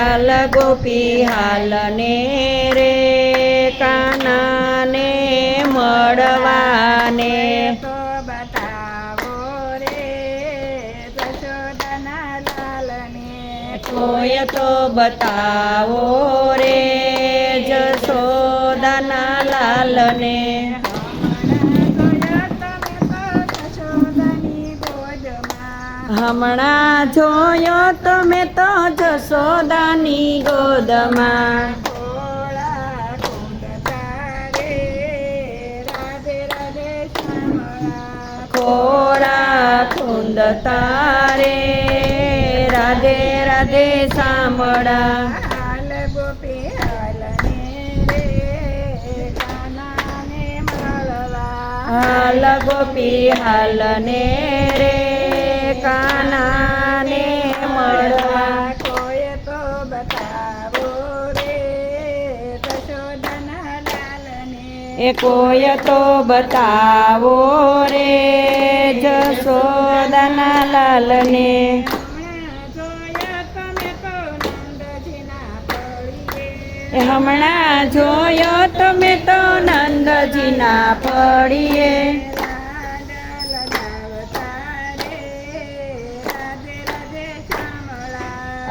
હાલ ગોપી હાલ ને રે કાનાને મળવાને તો બતાવો રે જશોદાના લાલને કોઈ તો બતાવો રે જશોદાના લાલને હમણાં જોયો તમે તો જશોદાની ગોદમાં ખોળા કુંડતા રે રાધે રાધે શ્યામળા ખોળા ખૂંદતા રે રાધે રાધે સાંભળા હાલ ગોપી હાલ ને રે કાનાને મળવા હાલ ગોપી હાલ ને રે કાનાને મળવા કોઈ તો બતાવો રે જશોદાના લાલને એ કોઈ તો બતાવો રે જશોદાના લાલને હમણાં જોયા તમે તો નંદજીના પડીએ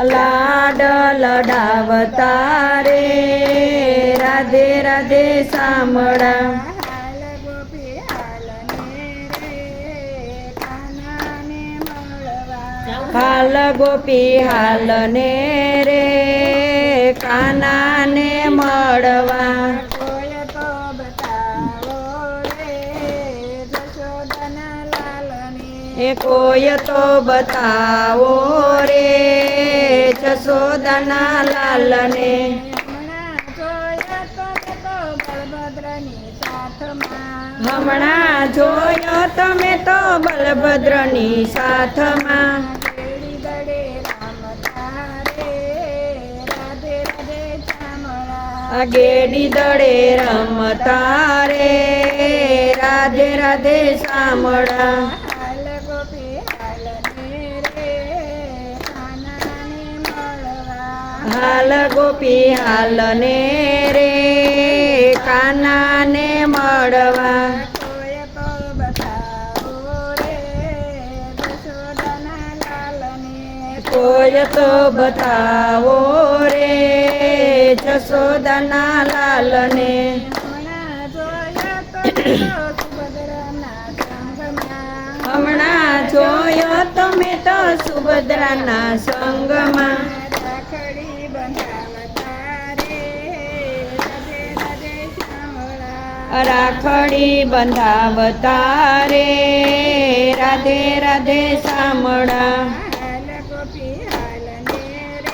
લાડ લડાવતા રે રાધે રાધે સાંભળા હાલ ગોપી હાલ ને રે કાનાને મળવા હાલ ગોપી હાલ ને રે કાનાને મળવા કોઈ તો બતાવો રે જશોદાના લાલને એ કોઈ તો બતાવો રે જશોદાના લાલને હમણાં જોયા તમે તો બળભદ્રની સાથમાં હમણાં જોયો તમે તો બળભદ્રની સાથમાં ગેડી દડે રમતા રે રાધે રાધે શ્યામળા ગેડી દડે રમતા રે રાધે રાધે સાંભળા હાલ ગોપી હાલ ને રે કાનાને મળવા હાલ ગોપી હાલ ને રે કાનાને મળવા કોઈ તો બતાવો રે જશોદાના લાલને કોઈ તો બતાવો રે જશોદાના લાલને હમણાં જોયા તમે તો સુભદ્રાના સંગમાં હમણાં જોયો તમે તો સુભદ્રાના સંગમાં રાખડી બંધાવતા રે રાધે રાધે શ્યામળા રાખડી બંધાવતા રે રાધે રાધે સાંભળા હાલ ગોપી હાલ ને રે કાનાને મળવા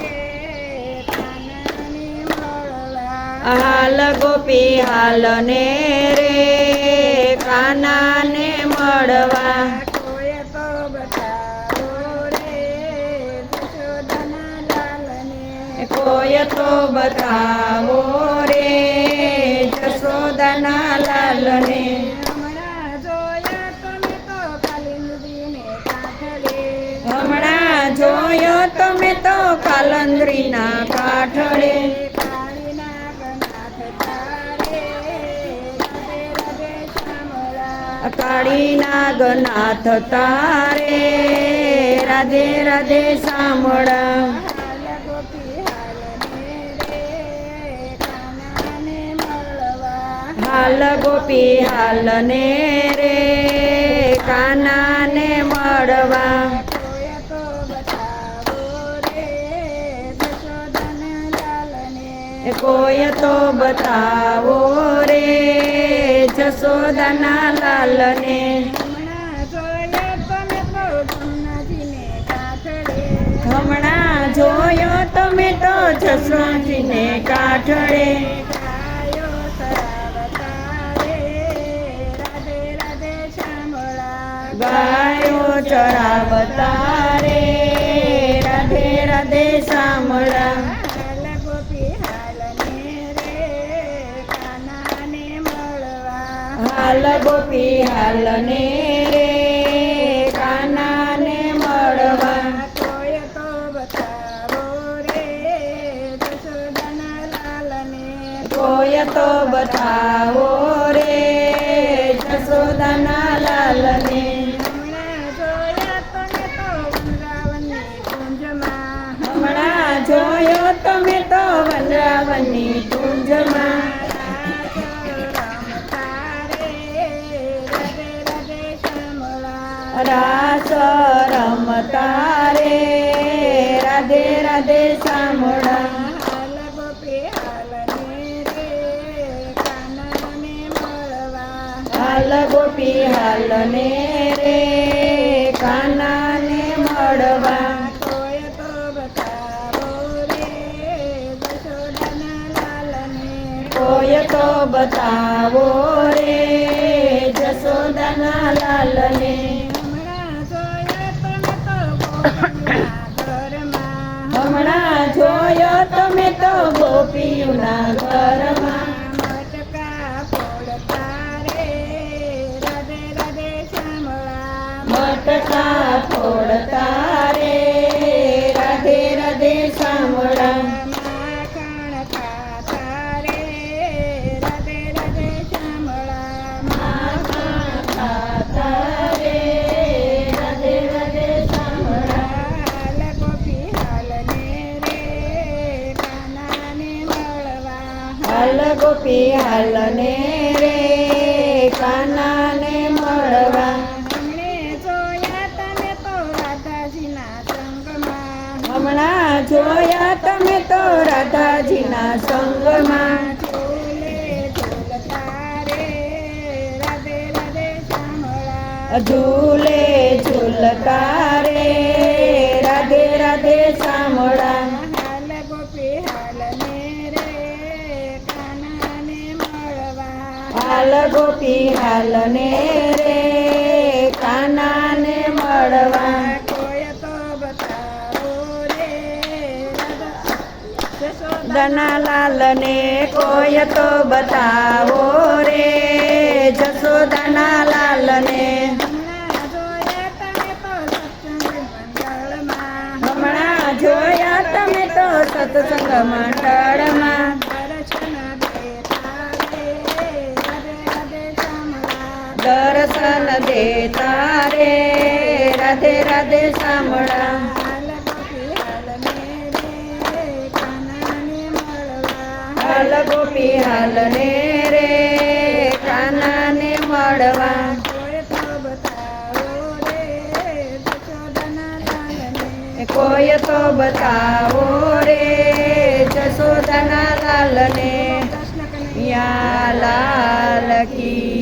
હાલ ગોપી હાલ ને રે કાનાને મળવા કોઈ તો બતાવો રે જશોદાના લાલને કોઈ તો બતાવો રે જશોદાના લાલને હમણાં જોયા તમે તો કાલિંદીને કાંઠે હમણાં જોયો તમે તો કાલંદરીના કાઠળે કાળીના ગનાથ તારે રાધે રાધે શ્યામળા કાળીના ગનાથ તારે રાધે રાધે સાંભળા હાલ ગોપી હાલ ને રે કાનાને મળવા હાલ ગોપી હાલ ને રે કાનાને મળવા કોઈ તો બતાવો રે જશોદાના લાલને કોઈ તો બતાવો રે જશોદાના લાલને હમણાં જોયા તમે તો જમનાજીને કાંઠે ગાયો ચરાવતા રે રાધે રાધે સાંભળા હાલ ગોપી હાલ ને રે કાનાને મળવા હાલ ગોપી હાલ ને રે કાનાને મળવા કોઈ તો બતાવો રે કોઈ તો બતાવો રે જશોદાના લાલને. હમણાં જોયો તમે તો વનરાવનની કુંજમાં. રાસ રમતા રે રાધે રાધે સાંભળા. હાલ ગોપી હાલને રે કાનાને મળવા. હાલ ગોપી હાલને રે કાનાને મળવા. કોઈ તો બતાવો રે જશોદાના લાલને. કોઈ તો બતાવો રે જશોદાના લાલને. હમણાં જોયો તમે તો ગોપીઓના ઘરમાં. હમણાં જોયો તમે તો મટકા ફોડતા રે રાધે રાધે શામળા. મટકા ફોડતા રે રાધે રાધે સાંભળા. હાલ ગોપી હાલને રે કાનાને મળવા. હમણાં જોયા તમે તો રાધાજીના સંગમાં. ઝૂલે ઝૂલતા રે રાધે રાધે સાંભળા. હાલ ગોપી હાલને રે કાનાને મળવા. હાલ ગોપી હાલને રે કાનાને મળવા. કોઈ તો બતાવો રે દના લાલને કોઈ તો બતાવો રે જશોદાના લાલને. હમણાં જોયા તમે તો સત્સંગ મંડળમાં. દર્શન દેતા રે રાધે રાધે સાંભળા. હાલ ગોપી હાલને રે કાનાને મળવા. કોઈ તો બતાવો રે જશોદાના લાલને. યા લાલ કી